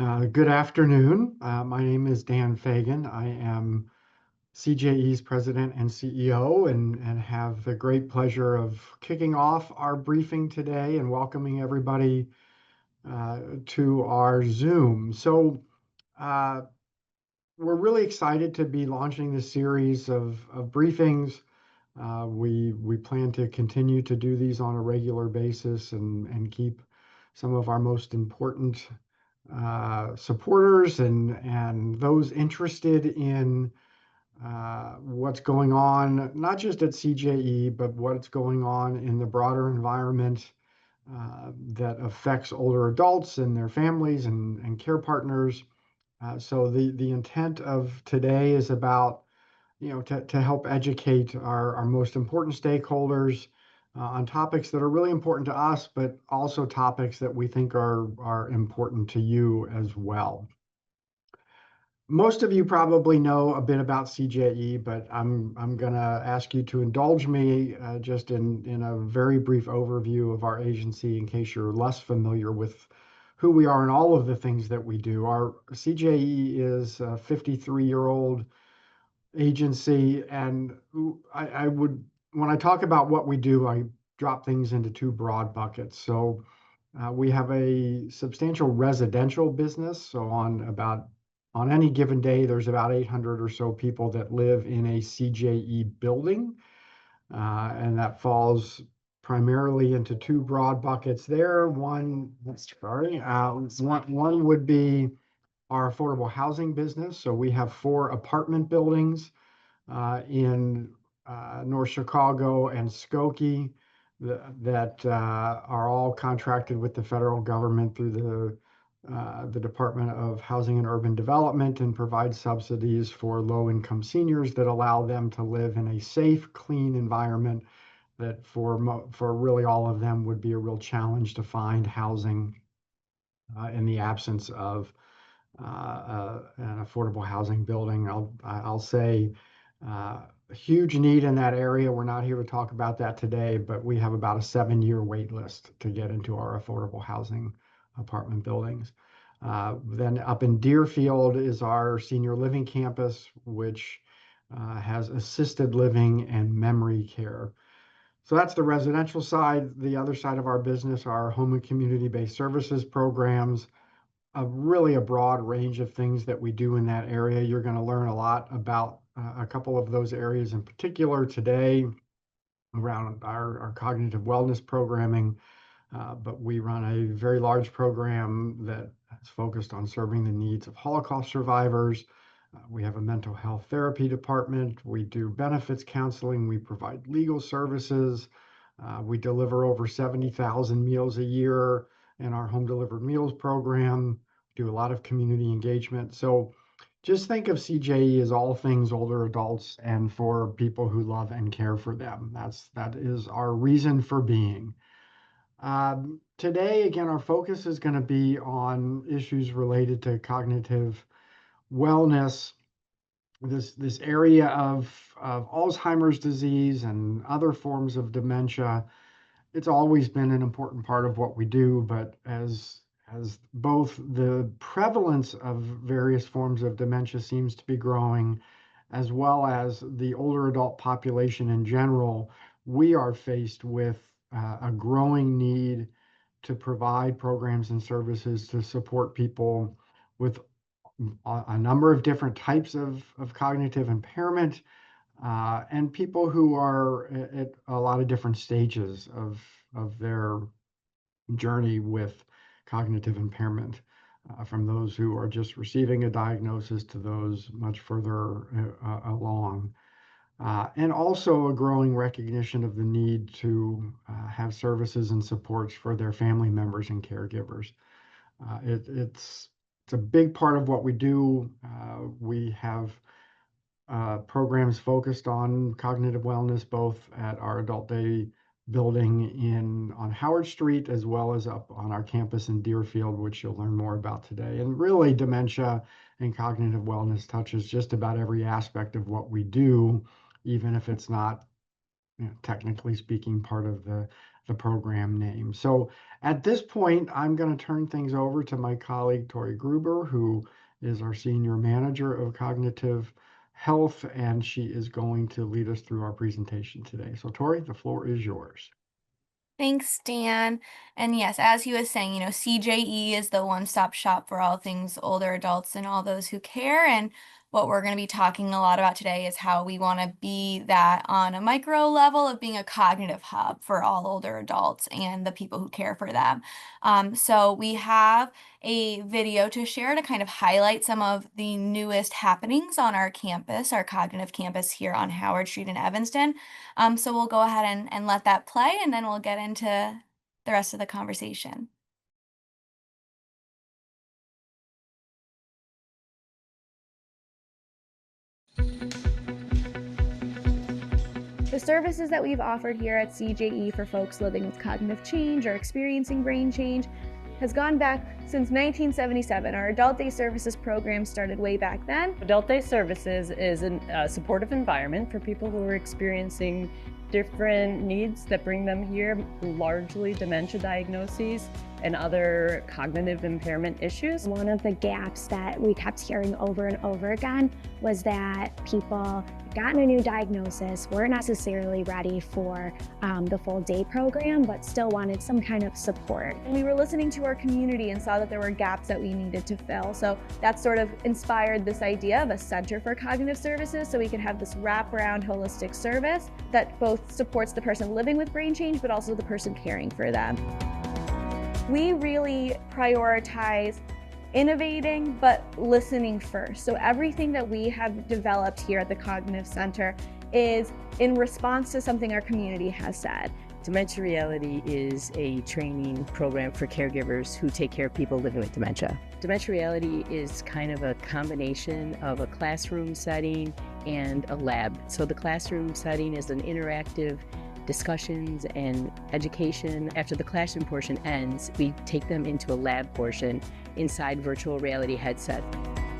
Good afternoon. My name is Dan Fagan. I am CJE's president and CEO and have the great pleasure of kicking off our briefing today and welcoming everybody to our Zoom. Uh, we're really excited to be launching this series of briefings. We plan to continue to do these on a regular basis and keep some of our most important supporters and those interested in what's going on, not just at CJE, but what's going on in the broader environment that affects older adults and their families and care partners. So the intent of today is about, to help educate our most important stakeholders on topics that are really important to us, but also topics that we think are important to you as well. Most of you probably know a bit about CJE, but I'm gonna ask you to indulge me just in a very brief overview of our agency in case you're less familiar with who we are and all of the things that we do. Our CJE is a 53-year-old agency, and I would, when I talk about what we do, I drop things into two broad buckets. So we have a substantial residential business. So on any given day, there's about 800 or so people that live in a CJE building, and that falls primarily into two broad buckets there. One would be our affordable housing business. So we have 4 apartment buildings in North Chicago and Skokie that are all contracted with the federal government through the Department of Housing and Urban Development and provide subsidies for low-income seniors that allow them to live in a safe, clean environment that for really all of them would be a real challenge to find housing in the absence of an affordable housing building. I'll say a huge need in that area. We're not here to talk about that today, but we have about a 7-year wait list to get into our affordable housing apartment buildings. Then up in Deerfield is our senior living campus, which has assisted living and memory care. So that's the residential side. The other side of our business are home and community-based services programs, really a broad range of things that we do in that area. You're going to learn a lot about a couple of those areas in particular today around our cognitive wellness programming. But we run a very large program that is focused on serving the needs of Holocaust survivors. We have a mental health therapy department. We do benefits counseling. We provide legal services. We deliver over 70,000 meals a year in our home delivered meals program. We do a lot of community engagement. So just think of CJE as all things older adults and for people who love and care for them. That is our reason for being. Today, again, our focus is going to be on issues related to cognitive wellness, this area of Alzheimer's disease and other forms of dementia. It's always been an important part of what we do, but as both the prevalence of various forms of dementia seems to be growing, as well as the older adult population in general, we are faced with a growing need to provide programs and services to support people with a number of different types of cognitive impairment, and people who are at a lot of different stages of their journey with cognitive impairment, from those who are just receiving a diagnosis to those much further along. And also a growing recognition of the need to have services and supports for their family members and caregivers. It's a big part of what we do. We have programs focused on cognitive wellness, both at our adult day building on Howard Street, as well as up on our campus in Deerfield, which you'll learn more about today. And really, dementia and cognitive wellness touches just about every aspect of what we do, even if it's not technically speaking, part of the program name. So at this point, I'm going to turn things over to my colleague, Tori Gruber, who is our Senior Manager of Cognitive Health, and she is going to lead us through our presentation today. So Tori, the floor is yours. Thanks, Dan. And yes, as he was saying, CJE is the one-stop shop for all things older adults and all those who care. And what we're going to be talking a lot about today is how we want to be that on a micro level of being a cognitive hub for all older adults and the people who care for them. So we have a video to share to kind of highlight some of the newest happenings on our campus, our cognitive campus here on Howard Street in Evanston. So we'll go ahead and let that play, and then we'll get into the rest of the conversation. The services that we've offered here at CJE for folks living with cognitive change or experiencing brain change has gone back since 1977. Our Adult Day Services program started way back then. Adult Day Services is a supportive environment for people who are experiencing different needs that bring them here, largely dementia diagnoses and other cognitive impairment issues. One of the gaps that we kept hearing over and over again was that people gotten a new diagnosis, weren't necessarily ready for the full day program, but still wanted some kind of support. And we were listening to our community and saw that there were gaps that we needed to fill. So that sort of inspired this idea of a Center for Cognitive Services, so we could have this wraparound holistic service that both supports the person living with brain change, but also the person caring for them. We really prioritize innovating, but listening first. So everything that we have developed here at the Cognitive Center is in response to something our community has said. Dementia Reality is a training program for caregivers who take care of people living with dementia. Dementia Reality is kind of a combination of a classroom setting and a lab. So the classroom setting is an interactive discussions and education. After the classroom portion ends, we take them into a lab portion inside virtual reality headset.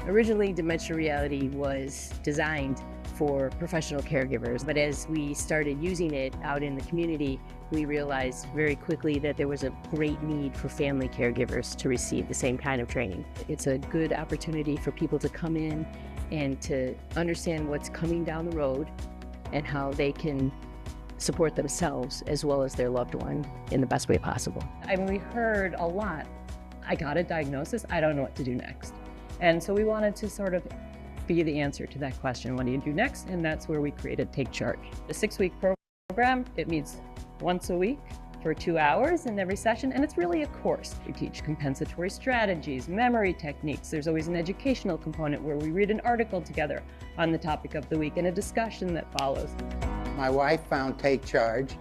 Originally, Dementia Reality was designed for professional caregivers, but as we started using it out in the community, we realized very quickly that there was a great need for family caregivers to receive the same kind of training. It's a good opportunity for people to come in and to understand what's coming down the road and how they can support themselves as well as their loved one in the best way possible. I mean, we heard a lot, I got a diagnosis, I don't know what to do next. And so we wanted to sort of be the answer to that question, what do you do next? And that's where we created Take Charge. The 6-week program, it meets once a week for 2 hours in every session, and it's really a course. We teach compensatory strategies, memory techniques. There's always an educational component where we read an article together on the topic of the week and a discussion that follows. My wife found Take Charge,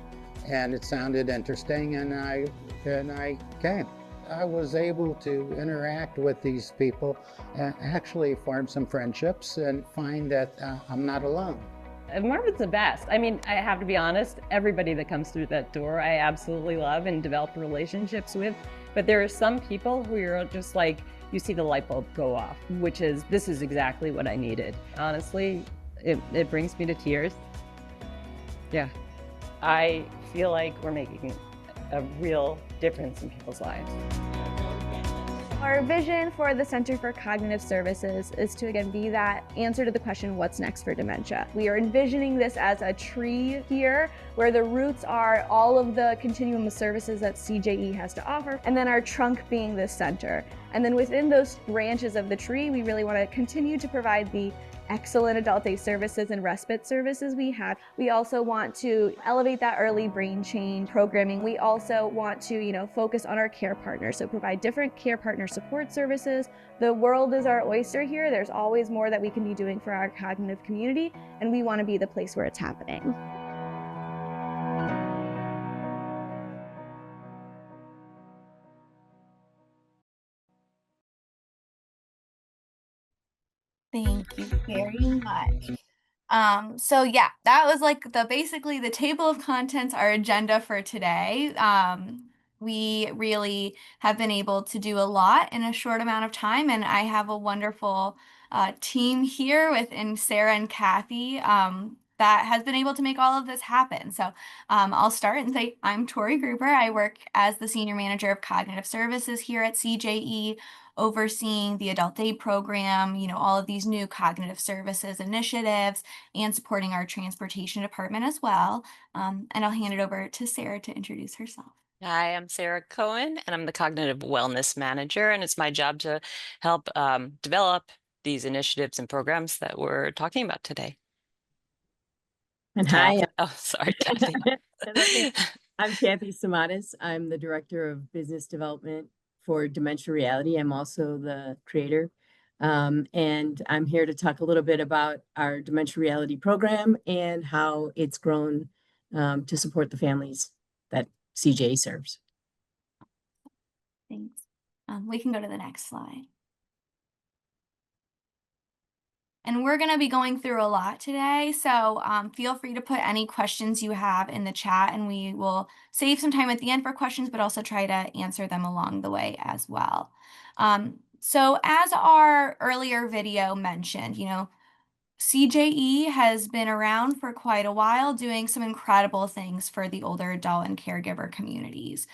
and it sounded interesting, and I came. I was able to interact with these people and actually form some friendships and find that I'm not alone. And Marvin's the best. I mean, I have to be honest, everybody that comes through that door, I absolutely love and develop relationships with. But there are some people who are just like, you see the light bulb go off, which is, this is exactly what I needed. Honestly, it brings me to tears. Yeah, I feel like we're making a real difference in people's lives. Our vision for the Center for Cognitive Services is to, again, be that answer to the question, what's next for dementia? We are envisioning this as a tree here, where the roots are all of the continuum of services that CJE has to offer, and then our trunk being this center. And then within those branches of the tree, we really want to continue to provide the excellent adult day services and respite services we have. We also want to elevate that early brain change programming. We also want to, focus on our care partners, so provide different care partner support services. The world is our oyster here. There's always more that we can be doing for our cognitive community, and we want to be the place where it's happening. Thank you very much. So yeah, that was like basically the table of contents, our agenda for today. We really have been able to do a lot in a short amount of time, and I have a wonderful team here within Sarah and Kathy that has been able to make all of this happen. So I'll start and say I'm Tori Gruber. I work as the Senior Manager of Cognitive Services here at CJE, overseeing the Adult Day program, all of these new cognitive services initiatives, and supporting our transportation department as well. And I'll hand it over to Sarah to introduce herself. Hi, I'm Sarah Cohen, and I'm the Cognitive Wellness Manager, and it's my job to help develop these initiatives and programs that we're talking about today. And hi, Oh, sorry, Kathy. I'm Kathy Samatas. I'm the Director of Business Development for Dementia Reality. I'm also the creator. And I'm here to talk a little bit about our Dementia Reality program and how it's grown to support the families that CJE serves. Thanks. We can go to the next slide. And we're going to be going through a lot today, so feel free to put any questions you have in the chat, and we will save some time at the end for questions, but also try to answer them along the way as well. So as our earlier video mentioned, CJE has been around for quite a while, doing some incredible things for the older adult and caregiver communities.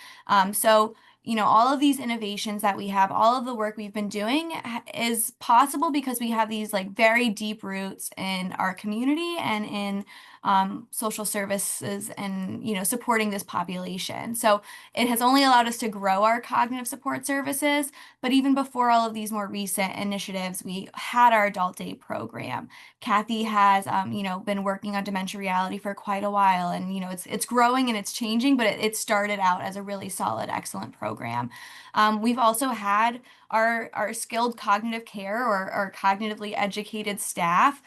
All of these innovations that we have, all of the work we've been doing is possible because we have these very deep roots in our community and in social services and, supporting this population. So it has only allowed us to grow our cognitive support services. But even before all of these more recent initiatives, we had our Adult Day program. Kathy has, been working on Dementia Reality for quite a while, and it's growing and it's changing, but it started out as a really solid, excellent program. We've also had our skilled cognitive care or our cognitively educated staff.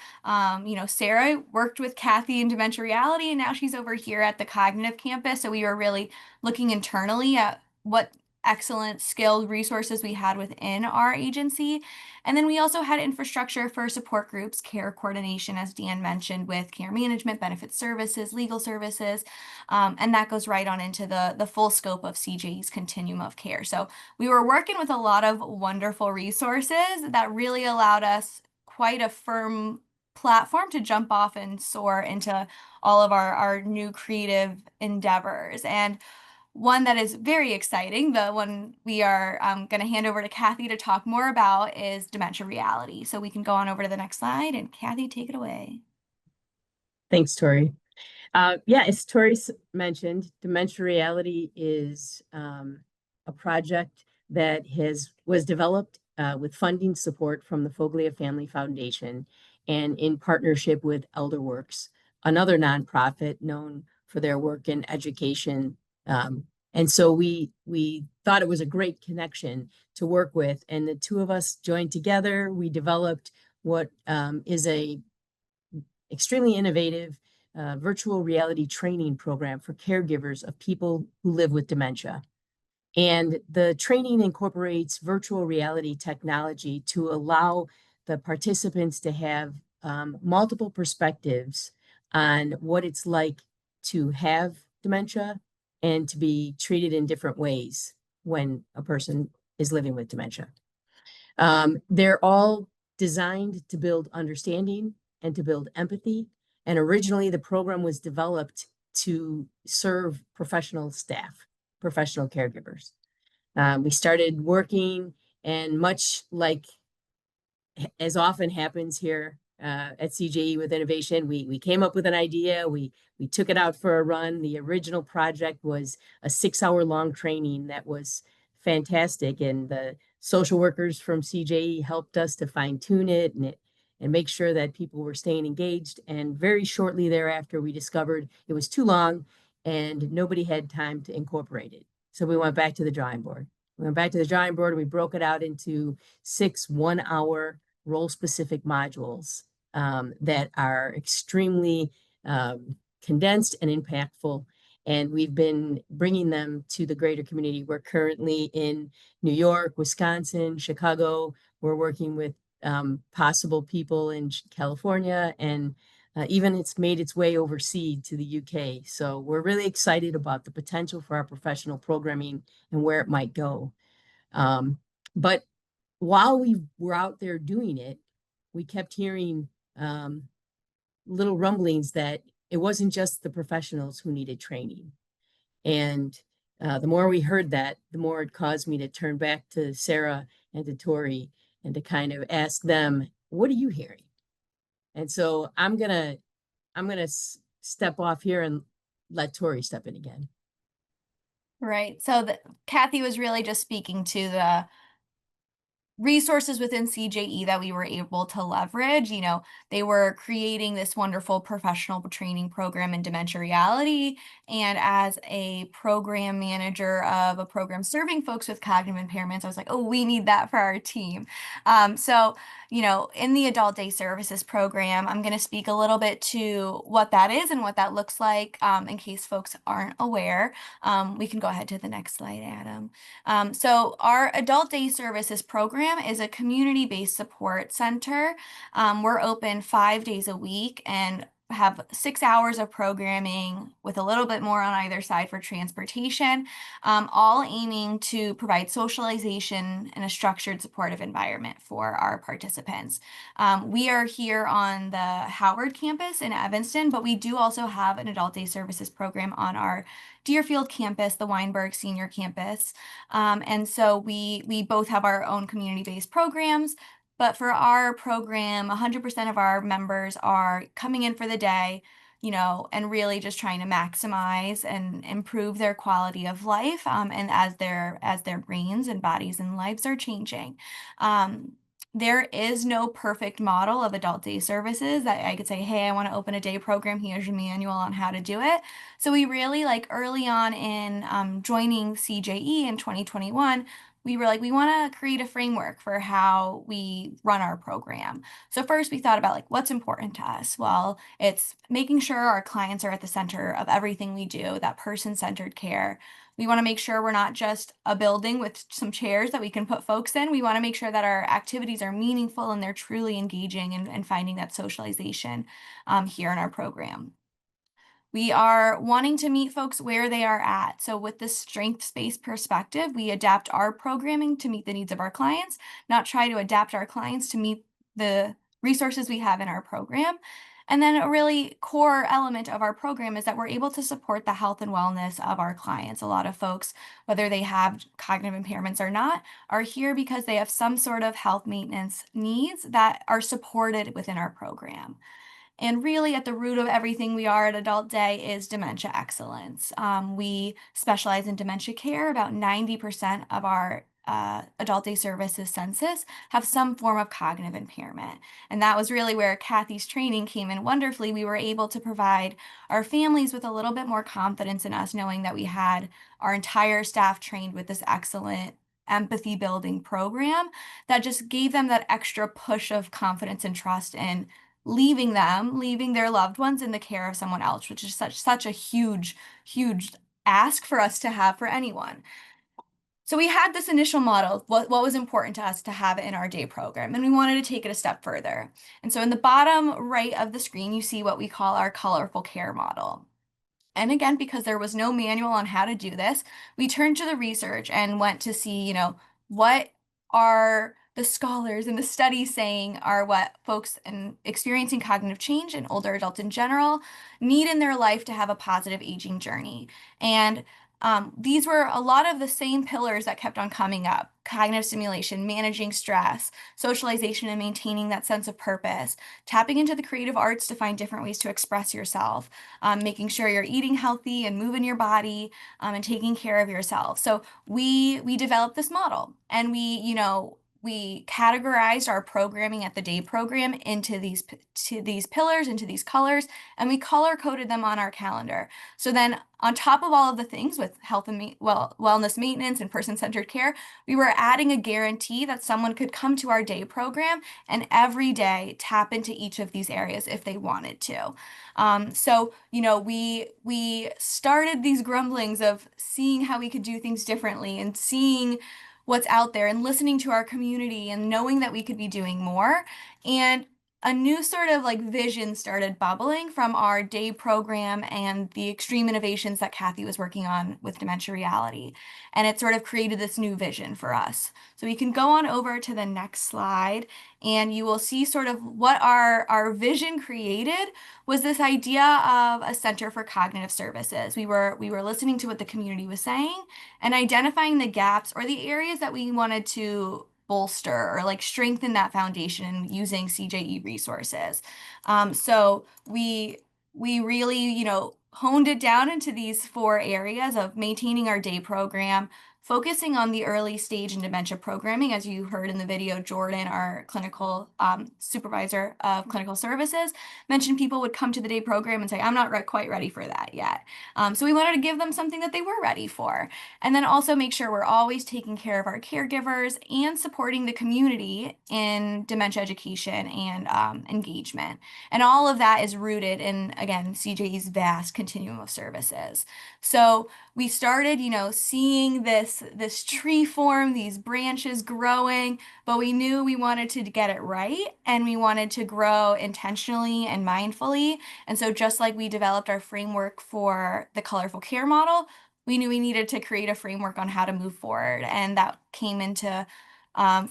Sarah worked with Kathy in Dementia Reality, and now she's over here at the Cognitive Campus. So we were really looking internally at what excellent skilled resources we had within our agency. And then we also had infrastructure for support groups, care coordination, as Dan mentioned, with care management, benefit services, legal services, and that goes right on into the full scope of CJE's continuum of care. So we were working with a lot of wonderful resources that really allowed us quite a firm platform to jump off and soar into all of our new creative endeavors. And one that is very exciting, the one we are going to hand over to Kathy to talk more about, is Dementia Reality. So we can go on over to the next slide, and Kathy, take it away. Thanks, Tori. As Tori mentioned, Dementia Reality is a project that was developed with funding support from the Foglia Family Foundation and in partnership with ElderWorks, another nonprofit known for their work in education. And so we thought it was a great connection to work with, and the two of us joined together. We developed what is a extremely innovative virtual reality training program for caregivers of people who live with dementia. And the training incorporates virtual reality technology to allow the participants to have multiple perspectives on what it's like to have dementia and to be treated in different ways when a person is living with dementia. They're all designed to build understanding and to build empathy. And originally, the program was developed to serve professional staff, professional caregivers. We started working, and much like as often happens here at CJE with innovation, we came up with an idea, we took it out for a run. The original project was a 6-hour-long training that was fantastic, and the social workers from CJE helped us to fine-tune it and make sure that people were staying engaged. And very shortly thereafter, we discovered it was too long and nobody had time to incorporate it. So we went back to the drawing board. And we broke it out into 6 1-hour role-specific modules that are extremely condensed and impactful. And we've been bringing them to the greater community. We're currently in New York, Wisconsin, Chicago. We're working with possible people in California, and even it's made its way overseas to the UK. So we're really excited about the potential for our professional programming and where it might go. But while we were out there doing it, we kept hearing little rumblings that it wasn't just the professionals who needed training. And the more we heard that, the more it caused me to turn back to Sarah and to Tori and to kind of ask them, what are you hearing? And so I'm gonna step off here and let Tori step in again. Right. So Kathy was really just speaking to the resources within CJE that we were able to leverage. You know, they were creating this wonderful professional training program in dementia reality. And as a program manager of a program serving folks with cognitive impairments, I was like, oh, we need that for our team. So, you know, in the adult day services program, I'm going to speak a little bit to what that is and what that looks like in case folks aren't aware. We can go ahead to the next slide, Adam. So our adult day services program is a community-based support center. We're open 5 days a week and have 6 hours of programming with a little bit more on either side for transportation, all aiming to provide socialization and a structured supportive environment for our participants. We are here on the Howard campus in Evanston, but we do also have an adult day services program on our Deerfield campus, the Weinberg Senior Campus. And so we both have our own community-based programs, but for our program, 100% of our members are coming in for the day, you know, and really just trying to maximize and improve their quality of life, and as their brains and bodies and lives are changing. There is no perfect model of adult day services that I could say, hey, I want to open a day program. Here's your manual on how to do it. So we really, like, early on in joining CJE in 2021, we were like, we want to create a framework for how we run our program. So first we thought about, like, what's important to us? Well, it's making sure our clients are at the center of everything we do, that person-centered care. We want to make sure we're not just a building with some chairs that we can put folks in. We want to make sure that our activities are meaningful and they're truly engaging and finding that socialization here in our program. We are wanting to meet folks where they are at. So with this strengths-based perspective, we adapt our programming to meet the needs of our clients, not try to adapt our clients to meet the resources we have in our program. And then a really core element of our program is that we're able to support the health and wellness of our clients. A lot of folks, whether they have cognitive impairments or not, are here because they have some sort of health maintenance needs that are supported within our program. And really at the root of everything we are at Adult Day is dementia excellence. We specialize in dementia care. About 90% of our adult day services census have some form of cognitive impairment. And that was really where Kathy's training came in wonderfully. We were able to provide our families with a little bit more confidence in us, knowing that we had our entire staff trained with this excellent empathy building program that just gave them that extra push of confidence and trust in leaving their loved ones in the care of someone else, which is such a huge ask for us to have for anyone. So we had this initial model, what was important to us to have in our day program, and we wanted to take it a step further. And so in the bottom right of the screen, you see what we call our colorful care model. And again, because there was no manual on how to do this, we turned to the research and went to see, you know, what are the scholars and the studies saying are what folks experiencing cognitive change and older adults in general need in their life to have a positive aging journey. And these were a lot of the same pillars that kept on coming up: cognitive stimulation, managing stress, socialization and maintaining that sense of purpose, tapping into the creative arts to find different ways to express yourself, making sure you're eating healthy and moving your body, and taking care of yourself. So we developed this model, and we categorized our programming at the day program into these pillars, into these colors, and we color coded them on our calendar. So then on top of all of the things with health and wellness maintenance and person-centered care, we were adding a guarantee that someone could come to our day program and every day tap into each of these areas if they wanted to. So, you know, we started these grumblings of seeing how we could do things differently and seeing what's out there and listening to our community and knowing that we could be doing more. And a new sort of like vision started bubbling from our day program and the extreme innovations that Kathy was working on with Dementia Reality. And it sort of created this new vision for us. So we can go on over to the next slide and you will see sort of what our vision created was this idea of a center for cognitive services. We were listening to what the community was saying and identifying the gaps or the areas that we wanted to bolster or like strengthen that foundation using CJE resources. So we really, honed it down into these 4 areas of maintaining our day program, focusing on the early stage and dementia programming, as you heard in the video, Jordan, our clinical supervisor of clinical services, mentioned people would come to the day program and say, I'm not quite ready for that yet. So we wanted to give them something that they were ready for. And then also make sure we're always taking care of our caregivers and supporting the community in dementia education and engagement. And all of that is rooted in, again, CJE's vast continuum of services. So we started, seeing this tree form, these branches growing, but we knew we wanted to get it right and we wanted to grow intentionally and mindfully. And so just like we developed our framework for the colorful care model, we knew we needed to create a framework on how to move forward. And that came into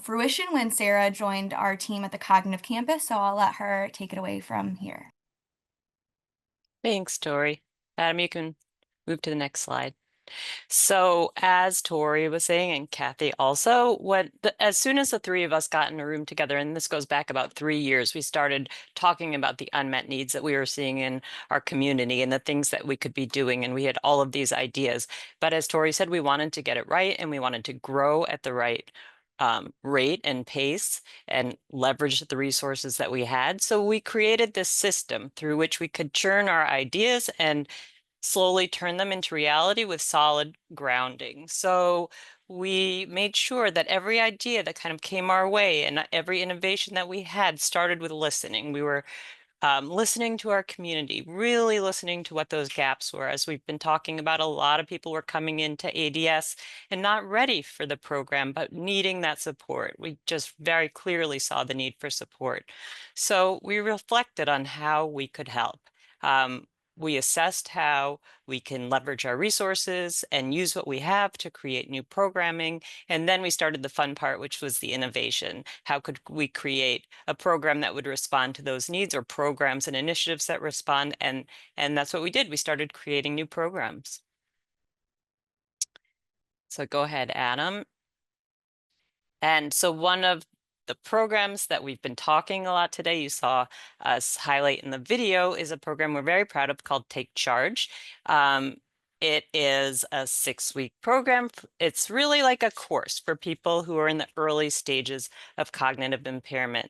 fruition when Sarah joined our team at the Cognitive Campus. So I'll let her take it away from here. Thanks, Tori. Adam, you can move to the next slide. So as Tori was saying, and Kathy also, as soon as the 3 of us got in a room together, and this goes back about 3 years, we started talking about the unmet needs that we were seeing in our community and the things that we could be doing. And we had all of these ideas. But as Tori said, we wanted to get it right and we wanted to grow at the right rate and pace and leverage the resources that we had. So we created this system through which we could churn our ideas and slowly turn them into reality with solid grounding. So we made sure that every idea that kind of came our way and every innovation that we had started with listening. We were listening to our community, really listening to what those gaps were. As we've been talking about, a lot of people were coming into ADS and not ready for the program, but needing that support. We just very clearly saw the need for support. So we reflected on how we could help. We assessed how we can leverage our resources and use what we have to create new programming. And then we started the fun part, which was the innovation. How could we create a program that would respond to those needs, or programs and initiatives that respond? And that's what we did. We started creating new programs. So go ahead, Adam. And so one of the programs that we've been talking a lot today, you saw us highlight in the video, is a program we're very proud of called Take Charge. It is a 6-week program. It's really like a course for people who are in the early stages of cognitive impairment.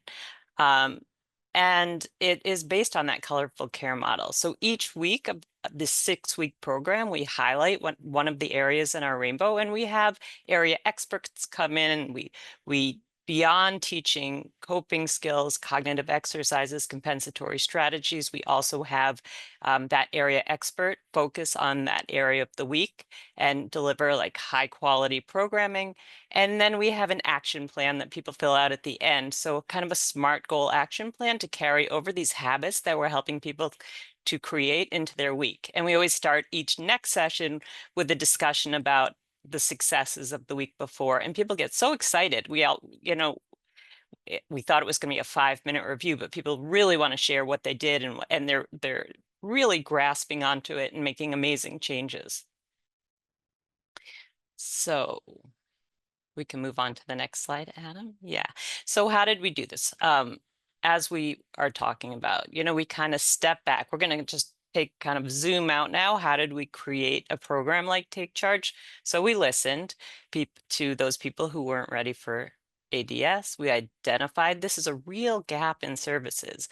And it is based on that colorful care model. So each week of this 6-week program, we highlight one of the areas in our rainbow, and we have area experts come in, and we beyond teaching coping skills, cognitive exercises, compensatory strategies, we also have that area expert focus on that area of the week and deliver like high quality programming. And then we have an action plan that people fill out at the end. So kind of a SMART goal action plan to carry over these habits that we're helping people to create into their week. And we always start each next session with a discussion about the successes of the week before, and people get so excited. We all, we thought it was going to be a 5-minute review, but people really want to share what they did, and they're really grasping onto it and making amazing changes. So we can move on to the next slide, Adam. Yeah. So how did we do this? As we are talking about, we kind of step back. We're going to just kind of zoom out now. How did we create a program like Take Charge? So we listened to those people who weren't ready for ADS. We identified this is a real gap in services.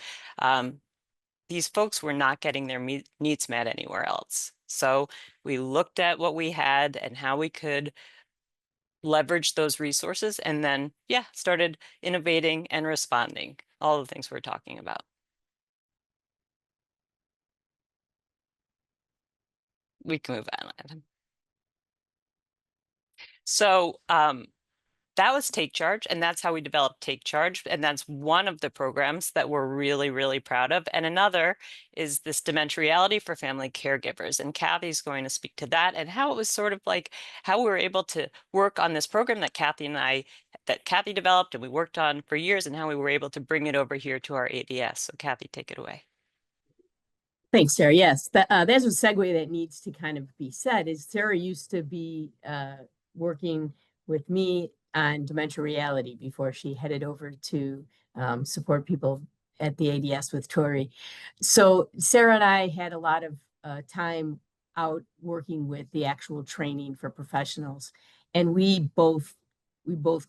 These folks were not getting their needs met anywhere else. So we looked at what we had and how we could leverage those resources, and then, started innovating and responding. All the things we're talking about. We can move on. So that was Take Charge, and that's how we developed Take Charge. And that's one of the programs that we're really, really proud of. And another is this Dementia Reality for Family Caregivers. And Kathy's going to speak to that and how it was sort of like how we were able to work on this program that Kathy developed and we worked on for years, and how we were able to bring it over here to our ADS. So Kathy, take it away. Thanks, Sarah. Yes, there's a segue that needs to kind of be said. Is Sarah used to be working with me on Dementia Reality before she headed over to support people at the ADS with Tori. So Sarah and I had a lot of time out working with the actual training for professionals, and we both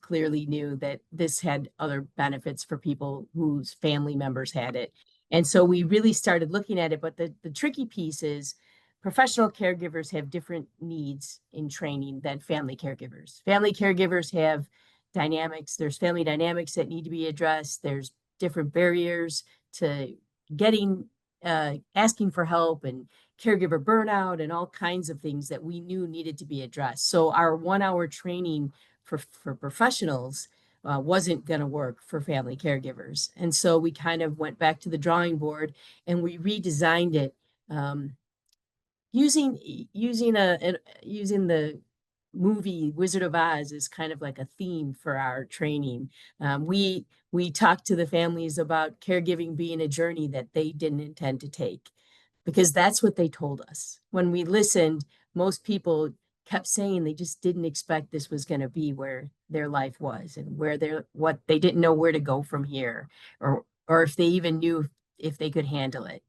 clearly knew that this had other benefits for people whose family members had it. And so we really started looking at it. But the tricky piece is professional caregivers have different needs in training than family caregivers. Family caregivers have dynamics. There's family dynamics that need to be addressed. There's different barriers to getting, asking for help, and caregiver burnout and all kinds of things that we knew needed to be addressed. So our 1 hour training for professionals wasn't going to work for family caregivers. And so we kind of went back to the drawing board and we redesigned it using the movie Wizard of Oz as kind of like a theme for our training. We talked to the families about caregiving being a journey that they didn't intend to take, because that's what they told us. When we listened, most people kept saying they just didn't expect this was going to be where their life was, and where they didn't know where to go from here, or if they even knew if they could handle it.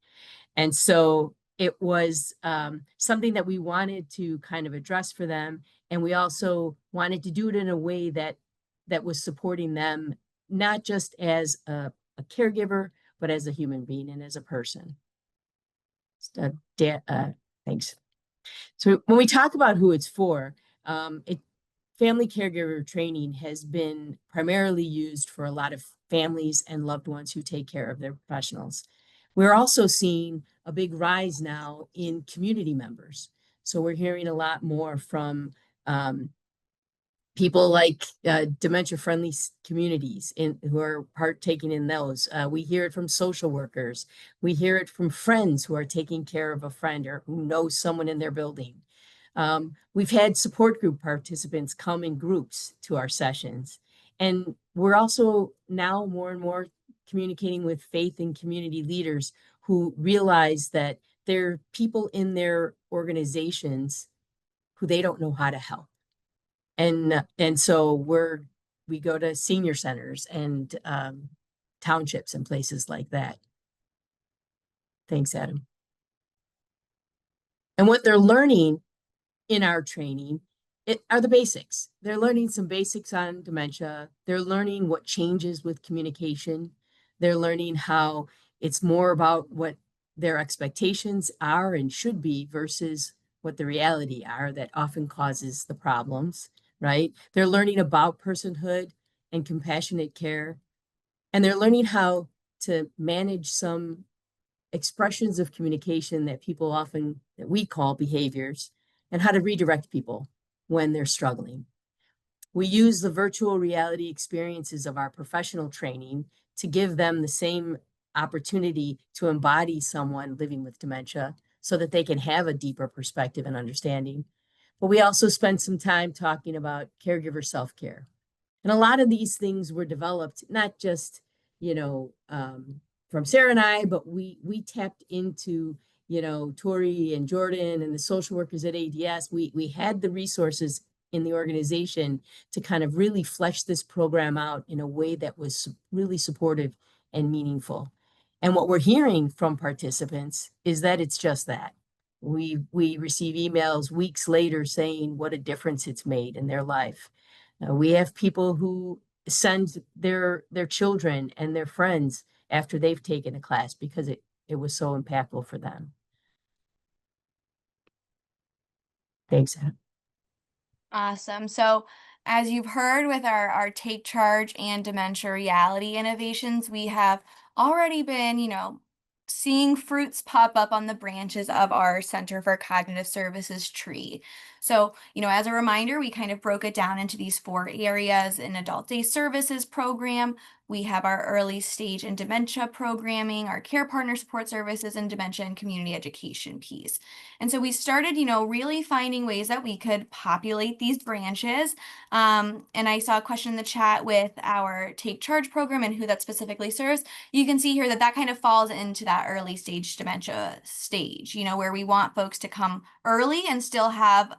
And so it was something that we wanted to kind of address for them. And we also wanted to do it in a way that was supporting them, not just as a caregiver, but as a human being and as a person. Thanks. So when we talk about who it's for, family caregiver training has been primarily used for a lot of families and loved ones who take care of their professionals. We're also seeing a big rise now in community members. So we're hearing a lot more from people like dementia-friendly communities who are partaking in those. We hear it from social workers. We hear it from friends who are taking care of a friend or who knows someone in their building. We've had support group participants come in groups to our sessions. And we're also now more and more communicating with faith and community leaders who realize that there are people in their organizations who they don't know how to help. And so we go to senior centers and townships and places like that. Thanks, Adam. And what they're learning in our training are the basics. They're learning some basics on dementia. They're learning what changes with communication. They're learning how it's more about what their expectations are and should be versus what the reality are that often causes the problems, right? They're learning about personhood and compassionate care. And they're learning how to manage some expressions of communication that we call behaviors, and how to redirect people when they're struggling. We use the virtual reality experiences of our professional training to give them the same opportunity to embody someone living with dementia so that they can have a deeper perspective and understanding. But we also spend some time talking about caregiver self-care. And a lot of these things were developed, not just, from Sarah and I, but we tapped into, Tori and Jordan and the social workers at ADS. We had the resources in the organization to kind of really flesh this program out in a way that was really supportive and meaningful. And what we're hearing from participants is that it's just that. We receive emails weeks later saying what a difference it's made in their life. We have people who send their children and their friends after they've taken a class because it was so impactful for them. Thanks, Adam. Awesome. So as you've heard with our Take Charge and Dementia Reality innovations, we have already been, seeing fruits pop up on the branches of our Center for Cognitive Services tree. So, as a reminder, we kind of broke it down into these 4 areas: an adult day services program. We have our early stage and dementia programming, our care partner support services, and dementia and community education piece. And so we started, really finding ways that we could populate these branches. And I saw a question in the chat with our Take Charge program and who that specifically serves. You can see here that that kind of falls into that early stage dementia stage, where we want folks to come early and still have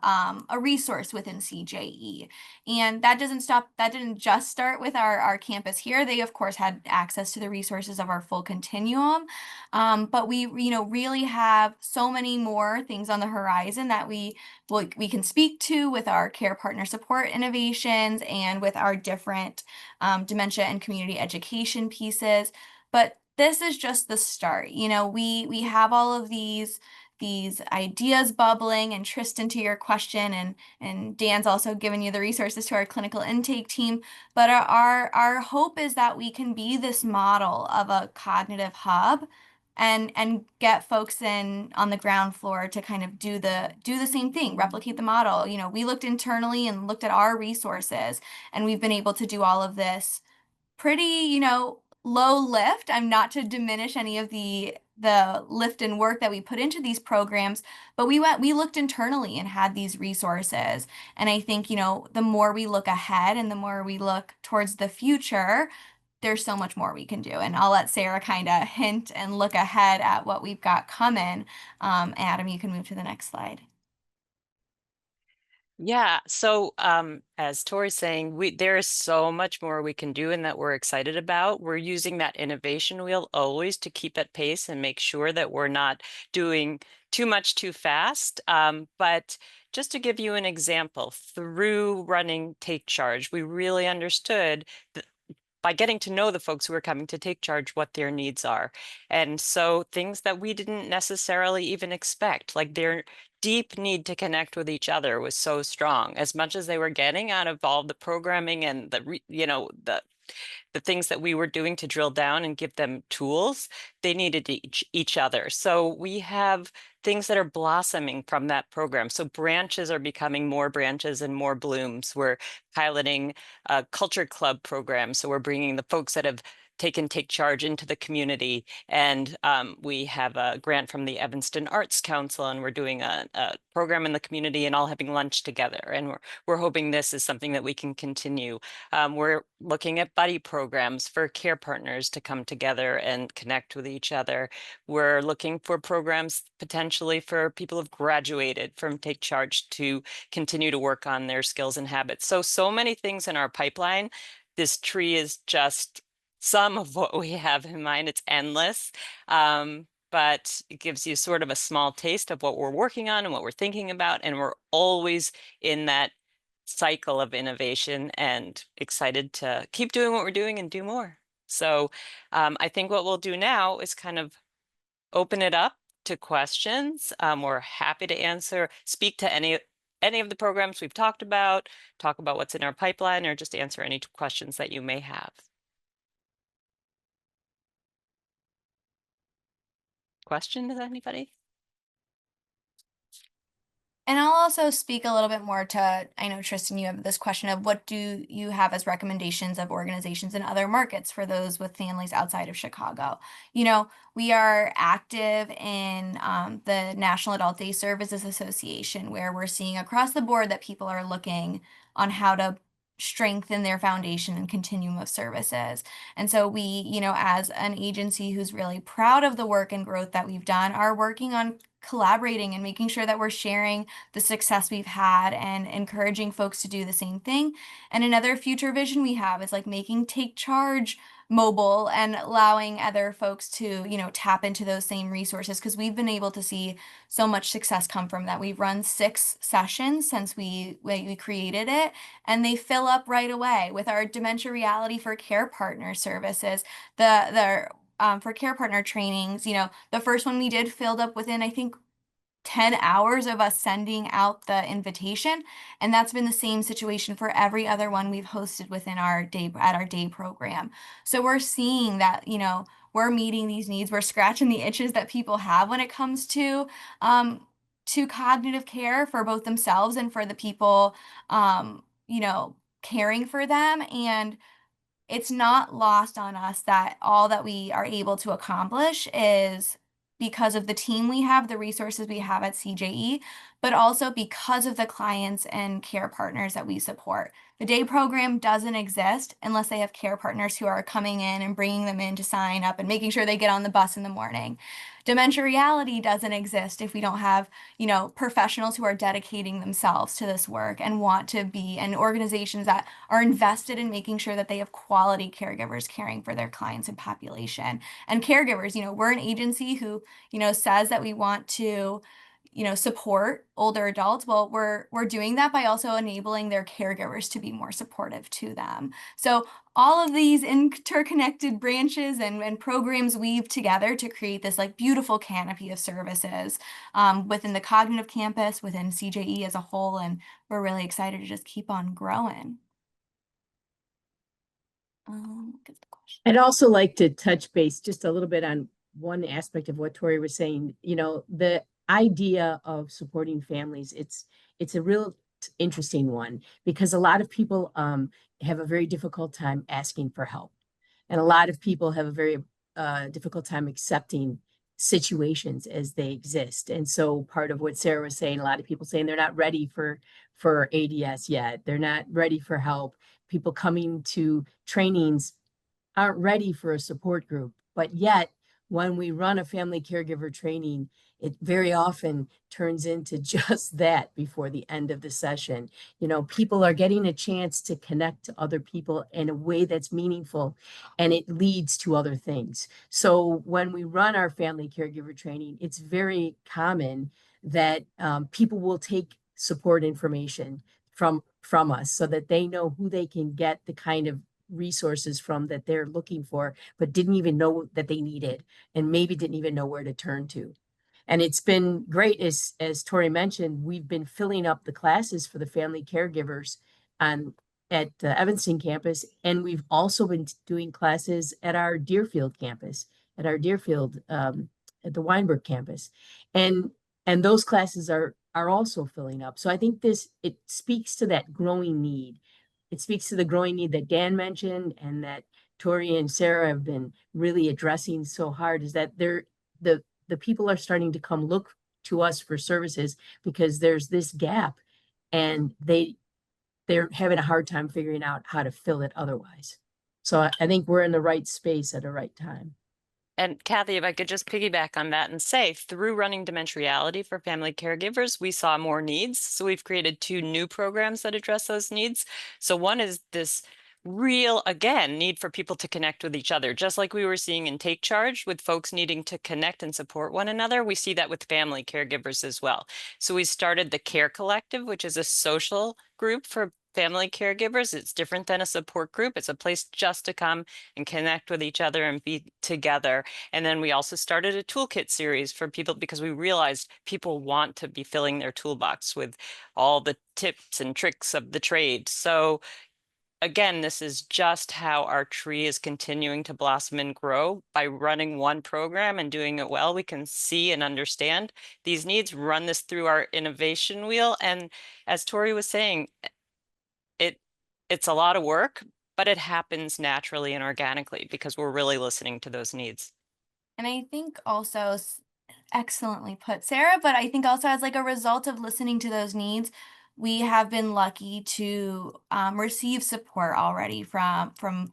a resource within CJE. And that didn't just start with our campus here. They, of course, had access to the resources of our full continuum. But we, really have so many more things on the horizon that we can speak to with our care partner support innovations and with our different dementia and community education pieces. But this is just the start. We have all of these ideas bubbling, and Tristan, to your question, and Dan's also given you the resources to our clinical intake team. But our hope is that we can be this model of a cognitive hub and get folks in on the ground floor to kind of do the same thing, replicate the model. We looked internally and looked at our resources, and we've been able to do all of this pretty, low lift. I'm not to diminish any of the lift and work that we put into these programs, but we looked internally and had these resources. And I think, the more we look ahead and the more we look towards the future, there's so much more we can do. And I'll let Sarah kind of hint and look ahead at what we've got coming. Adam, you can move to the next slide. Yeah, so as Tori's saying, there is so much more we can do and that we're excited about. We're using that innovation wheel always to keep at pace and make sure that we're not doing too much too fast. But just to give you an example, through running Take Charge, we really understood that by getting to know the folks who are coming to take charge, what their needs are. And so things that we didn't necessarily even expect, like their deep need to connect with each other was so strong. As much as they were getting out of all the programming and the things that we were doing to drill down and give them tools, they needed each other. So we have things that are blossoming from that program. So branches are becoming more branches and more blooms. We're piloting a culture club program. So we're bringing the folks that have Take Charge into the community. And we have a grant from the Evanston Arts Council, and we're doing a program in the community and all having lunch together. And we're hoping this is something that we can continue. We're looking at buddy programs for care partners to come together and connect with each other. We're looking for programs potentially for people who've graduated from Take Charge to continue to work on their skills and habits. So many things in our pipeline. This tree is just some of what we have in mind. It's endless, but it gives you sort of a small taste of what we're working on and what we're thinking about. And we're always in that cycle of innovation and excited to keep doing what we're doing and do more. So I think what we'll do now is kind of open it up to questions. We're happy to speak to any of the programs we've talked about, talk about what's in our pipeline, or just answer any questions that you may have. Question, does anybody? And I'll also speak a little bit more to, I know, Tristan, you have this question of what do you have as recommendations of organizations in other markets for those with families outside of Chicago? We are active in the National Adult Day Services Association, where we're seeing across the board that people are looking on how to strengthen their foundation and continuum of services. And so we, as an agency who's really proud of the work and growth that we've done, are working on collaborating and making sure that we're sharing the success we've had and encouraging folks to do the same thing. And another future vision we have is like making Take Charge mobile and allowing other folks to, tap into those same resources, because we've been able to see so much success come from that. We've run 6 sessions since we created it, and they fill up right away with our dementia reality for care partner services. For care partner trainings, the first one we did filled up within, I think, 10 hours of us sending out the invitation. And that's been the same situation for every other one we've hosted within our day program. So we're seeing that, we're meeting these needs. We're scratching the itches that people have when it comes to to cognitive care for both themselves and for the people, you know, caring for them. And it's not lost on us that all that we are able to accomplish is because of the team we have, the resources we have at CJE, but also because of the clients and care partners that we support. The day program doesn't exist unless they have care partners who are coming in and bringing them in to sign up and making sure they get on the bus in the morning. Dementia Reality doesn't exist if we don't have, you know, professionals who are dedicating themselves to this work and want to be, and organizations that are invested in making sure that they have quality caregivers caring for their clients and population. And caregivers, you know, we're an agency who, you know, says that we want to, you know, support older adults. Well, we're doing that by also enabling their caregivers to be more supportive to them. So all of these interconnected branches and programs weave together to create this like beautiful canopy of services within the cognitive campus, within CJE as a whole, and we're really excited to just keep on growing. Get the question. I'd also like to touch base just a little bit on one aspect of what Tori was saying. You know, the idea of supporting families, it's a real interesting one because a lot of people have a very difficult time asking for help. And a lot of people have a very difficult time accepting situations as they exist. And so part of what Sarah was saying, a lot of people saying they're not ready for ADS yet. They're not ready for help. People coming to trainings aren't ready for a support group, but yet when we run a family caregiver training, it very often turns into just that before the end of the session. You know, people are getting a chance to connect to other people in a way that's meaningful, and it leads to other things. So when we run our family caregiver training, it's very common that people will take support information from us so that they know who they can get the kind of resources from that they're looking for, but didn't even know that they needed, and maybe didn't even know where to turn to. And it's been great, as Tori mentioned, we've been filling up the classes for the family caregivers at the Evanston campus, and we've also been doing classes at our Deerfield campus, at at the Weinberg campus, and those classes are also filling up. So I think it speaks to that growing need. It speaks to the growing need that Dan mentioned and that Tori and Sarah have been really addressing so hard, is that the people are starting to come look to us for services because there's this gap, and they're having a hard time figuring out how to fill it otherwise. So I think we're in the right space at the right time. And Kathy, if I could just piggyback on that and say, through running Dementia Reality for family caregivers, we saw more needs. So we've created 2 new programs that address those needs. So one is this real, again, need for people to connect with each other, just like we were seeing in Take Charge with folks needing to connect and support one another. We see that with family caregivers as well. So we started the Care Collective, which is a social group for family caregivers. It's different than a support group. It's a place just to come and connect with each other and be together. And then we also started a toolkit series for people because we realized people want to be filling their toolbox with all the tips and tricks of the trade. So again, this is just how our tree is continuing to blossom and grow. By running one program and doing it well, we can see and understand these needs, run this through our innovation wheel. And as Tori was saying, it's a lot of work, but it happens naturally and organically because we're really listening to those needs. And I think also excellently put, Sarah, but I think also as like a result of listening to those needs, we have been lucky to receive support already from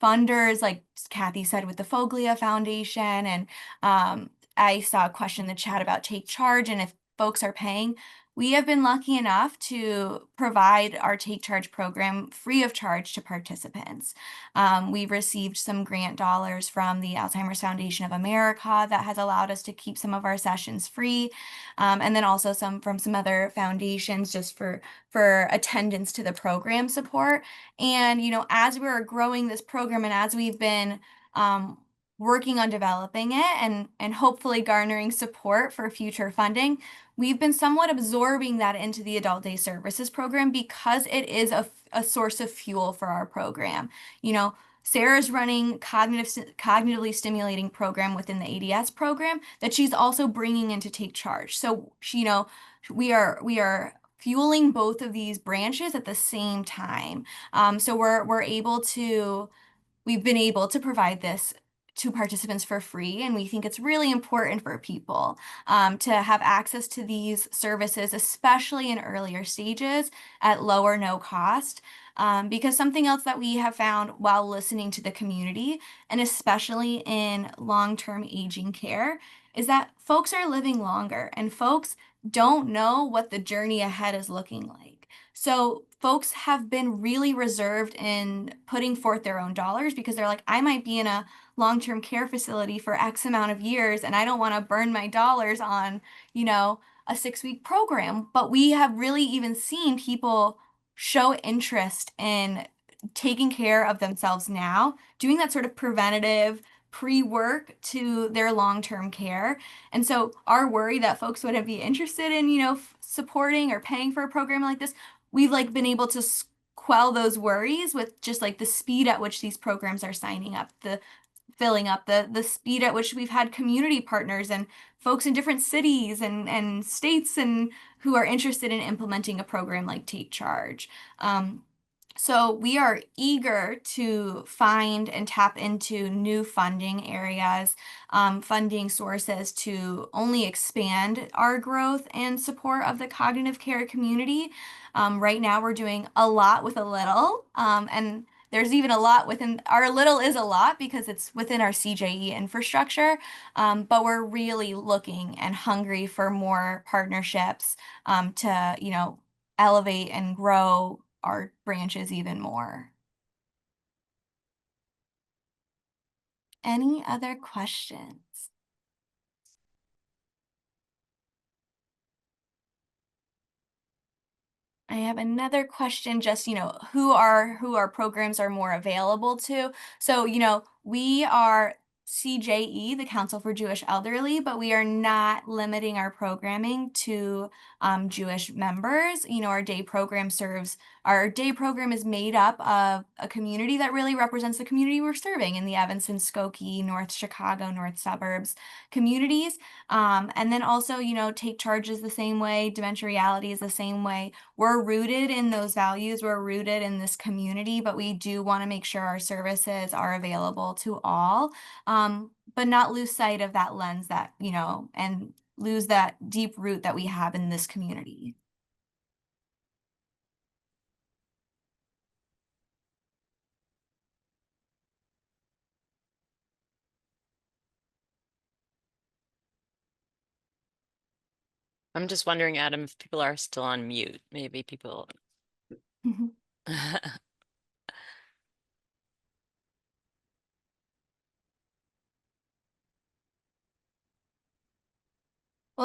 funders, like Kathy said, with the Foglia Foundation. And I saw a question in the chat about Take Charge and if folks are paying. We have been lucky enough to provide our Take Charge program free of charge to participants. We've received some grant dollars from the Alzheimer's Foundation of America that has allowed us to keep some of our sessions free. And then also some from some other foundations just for attendance to the program support. And, you know, as we're growing this program and as we've been working on developing it and hopefully garnering support for future funding, we've been somewhat absorbing that into the Adult Day Services program because it is a source of fuel for our program. You know, Sarah's running cognitively stimulating program within the ADS program that she's also bringing in to take charge. So we are fueling both of these branches at the same time. So we've been able to provide this to participants for free, and we think it's really important for people to have access to these services, especially in earlier stages at low or no cost. Because something else that we have found while listening to the community, and especially in long-term aging care, is that folks are living longer and folks don't know what the journey ahead is looking like. So folks have been really reserved in putting forth their own dollars because they're like, I might be in a long-term care facility for X amount of years and I don't want to burn my dollars on, a 6-week program. But we have really even seen people show interest in taking care of themselves now, doing that sort of preventative pre-work to their long-term care. And so our worry that folks wouldn't be interested in, supporting or paying for a program like this, we've been able to quell those worries with just the speed at which these programs are signing up, the filling up, the speed at which we've had community partners and folks in different cities and states and who are interested in implementing a program like Take Charge. So we are eager to find and tap into new funding areas, funding sources to only expand our growth and support of the cognitive care community. Right now we're doing a lot with a little, and there's even a lot within our little is a lot because it's within our CJE infrastructure. But we're really looking and hungry for more partnerships to, elevate and grow our branches even more. Any other questions? I have another question, just, who our programs are more available to. So, we are CJE, the Council for Jewish Elderly, but we are not limiting our programming to Jewish members. Our day program is made up of a community that really represents the community we're serving in the Evanston, Skokie, North Chicago, North Suburbs communities. And then also, Take Charge is the same way, Dementia Reality is the same way. We're rooted in those values, we're rooted in this community, but we do want to make sure our services are available to all, but not lose sight of that lens that, and lose that deep root that we have in this community. I'm just wondering, Adam, if people are still on mute. Maybe people. Well,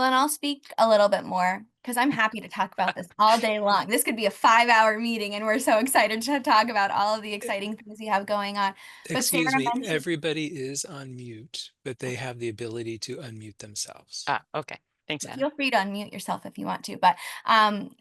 then I'll speak a little bit more because I'm happy to talk about this all day long. This could be a 5-hour meeting, and we're so excited to talk about all of the exciting things we have going on. But Excuse Sarah me, mentioned, everybody is on mute, but they have the ability to unmute themselves. Okay. Thanks, Adam. feel free to unmute yourself if you want to. But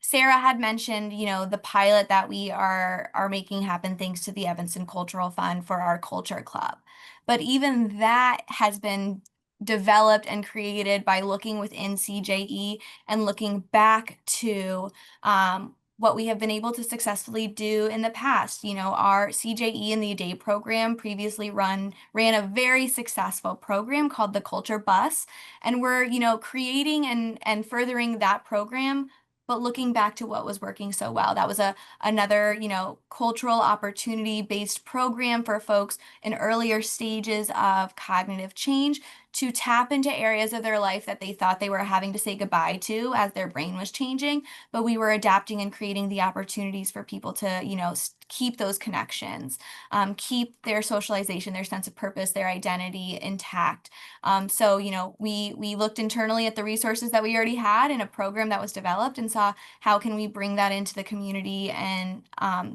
Sarah had mentioned, the pilot that we are making happen thanks to the Evanston Cultural Fund for our culture club. But even that has been developed and created by looking within CJE and looking back to what we have been able to successfully do in the past. Our CJE in the day program previously ran a very successful program called the Culture Bus. And we're, creating and furthering that program, but looking back to what was working so well. That was another, cultural opportunity-based program for folks in earlier stages of cognitive change to tap into areas of their life that they thought they were having to say goodbye to as their brain was changing. But we were adapting and creating the opportunities for people to, keep those connections, keep their socialization, their sense of purpose, their identity intact. So, we looked internally at the resources that we already had in a program that was developed and saw how can we bring that into the community and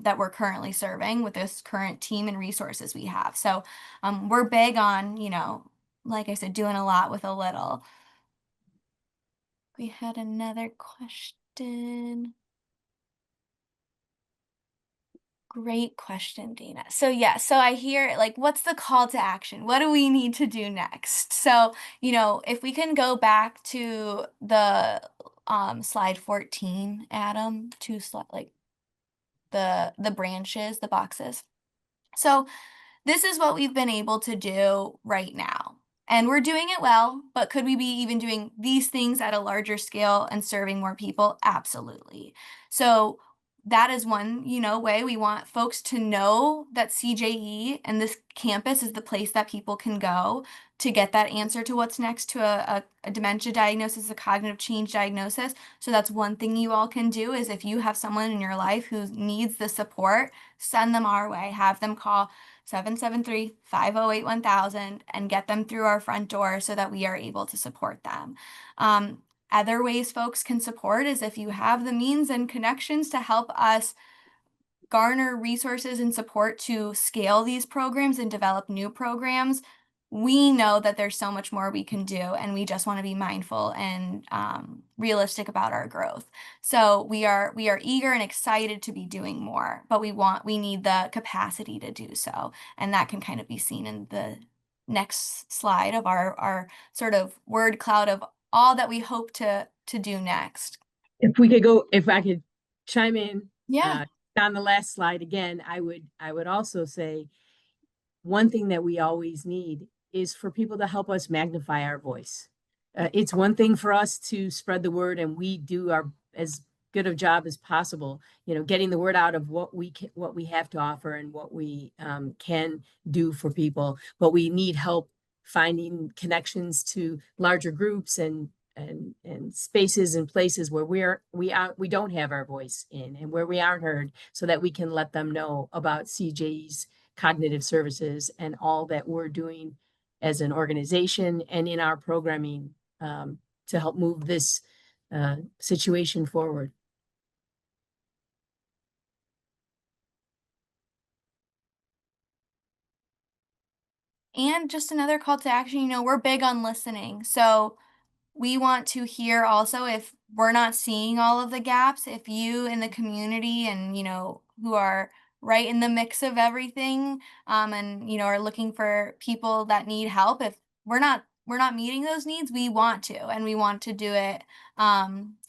that we're currently serving with this current team and resources we have. So we're big on, like I said, doing a lot with a little. We had another question. Great question, Dana. So yeah, so I hear like, what's the call to action? What do we need to do next? So, if we can go back to the slide 14, Adam, to like the branches, the boxes. So this is what we've been able to do right now. And we're doing it well, but could we be even doing these things at a larger scale and serving more people? Absolutely. So that is one, way we want folks to know that CJE and this campus is the place that people can go to get that answer to what's next to a dementia diagnosis, a cognitive change diagnosis. So that's one thing you all can do is if you have someone in your life who needs the support, send them our way, have them call 773-508-1000 and get them through our front door so that we are able to support them. Other ways folks can support is if you have the means and connections to help us garner resources and support to scale these programs and develop new programs. We know that there's so much more we can do, and we just want to be mindful and realistic about our growth. So we are eager and excited to be doing more, but we need the capacity to do so, and that can kind of be seen in the next slide of our sort of word cloud of all that we hope to do next. If I could chime in, Yeah. on the last slide again, I would also say one thing that we always need is for people to help us magnify our voice. It's one thing for us to spread the word, and we do our as good a job as possible, getting the word out of what we have to offer and what we can do for people. But we need help finding connections to larger groups and spaces and places where we don't have our voice in and where we aren't heard, so that we can let them know about CJE's cognitive services and all that we're doing as an organization and in our programming to help move this situation forward. And just another call to action, we're big on listening. So we want to hear also if we're not seeing all of the gaps, if you in the community and, who are right in the mix of everything, and, are looking for people that need help, if we're not meeting those needs, we want to, and we want to do it,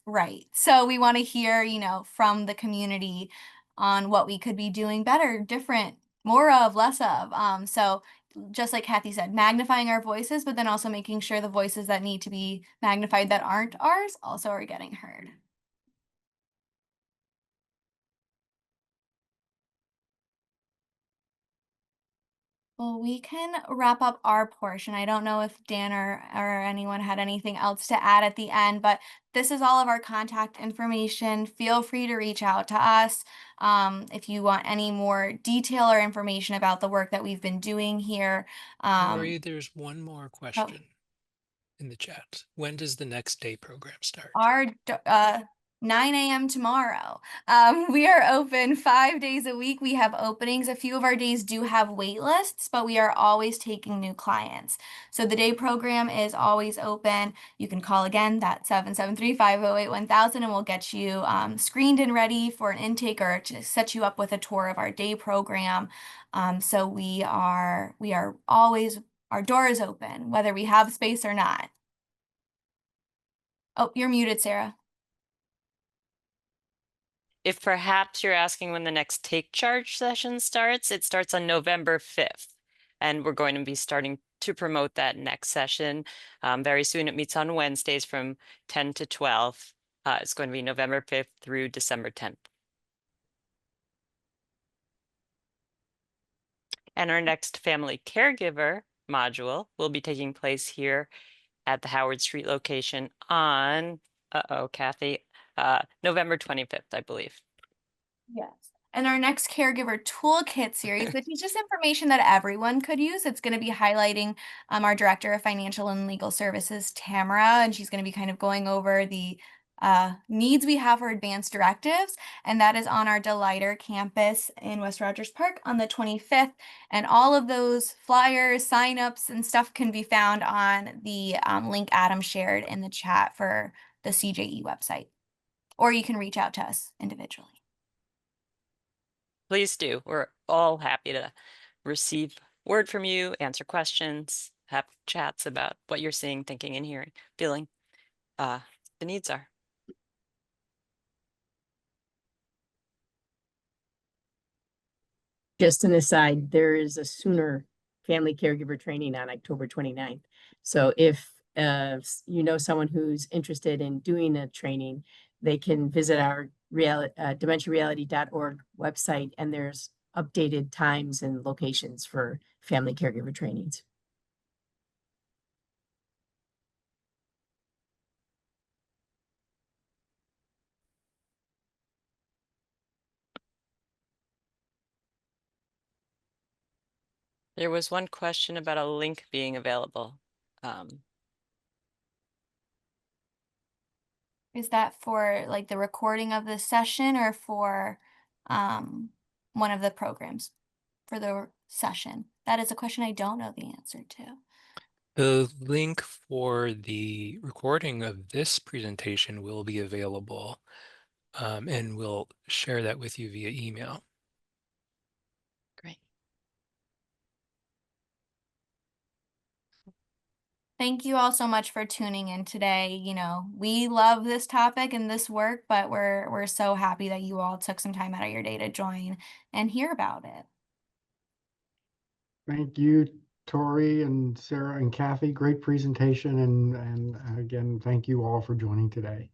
right. So we want to hear, from the community on what we could be doing better, different, more of, less of. So just like Kathy said, magnifying our voices, but then also making sure the voices that need to be magnified that aren't ours also are getting heard. Well, we can wrap up our portion. I don't know if Dan or anyone had anything else to add at the end, but this is all of our contact information. Feel free to reach out to us if you want any more detail or information about the work that we've been doing here. Tori, there's one more question in the chat. When does the next day program start? Our 9 a.m. tomorrow. We are open 5 days a week. We have openings. A few of our days do have wait lists, but we are always taking new clients. So the day program is always open. You can call again, that 773-508-1000, and we'll get you screened and ready for an intake or to set you up with a tour of our day program. So we are always, our door is open, whether we have space or not. Oh, you're muted, Sarah. If perhaps you're asking when the next take charge session starts, it starts on November 5th. And we're going to be starting to promote that next session very soon. It meets on Wednesdays from 10 to 12. It's going to be November 5th through December 10th. And our next family caregiver module will be taking place here at the Howard Street location on, Kathy, November 25th, I believe. Yes. And our next caregiver toolkit series, which is just information that everyone could use. It's going to be highlighting our director of financial and legal services, Tamara, and she's going to be kind of going over the needs we have for advanced directives. And that is on our Delighter campus in West Rogers Park on the 25th. And all of those flyers, signups, and stuff can be found on the link Adam shared in the chat for the CJE website. Or you can reach out to us individually. please do. We're all happy to receive word from you, answer questions, have chats about what you're seeing, thinking, and hearing, feeling the needs are. Just an aside, there is a sooner family caregiver training on October 29th. So if you know someone who's interested in doing a training, they can visit our dementiareality.org website, and there's updated times and locations for family caregiver trainings. There was one question about a link being available. Is that for like the recording of the session or for one of the programs for the session? That is a question I don't know the answer to. The link for the recording of this presentation will be available, and we'll share that with you via email. Great. Thank you all so much for tuning in today. You know, we love this topic and this work, but we're so happy that you all took some time out of your day to join and hear about it. Thank you, Tori and Sarah and Kathy. Great presentation. And again, thank you all for joining today.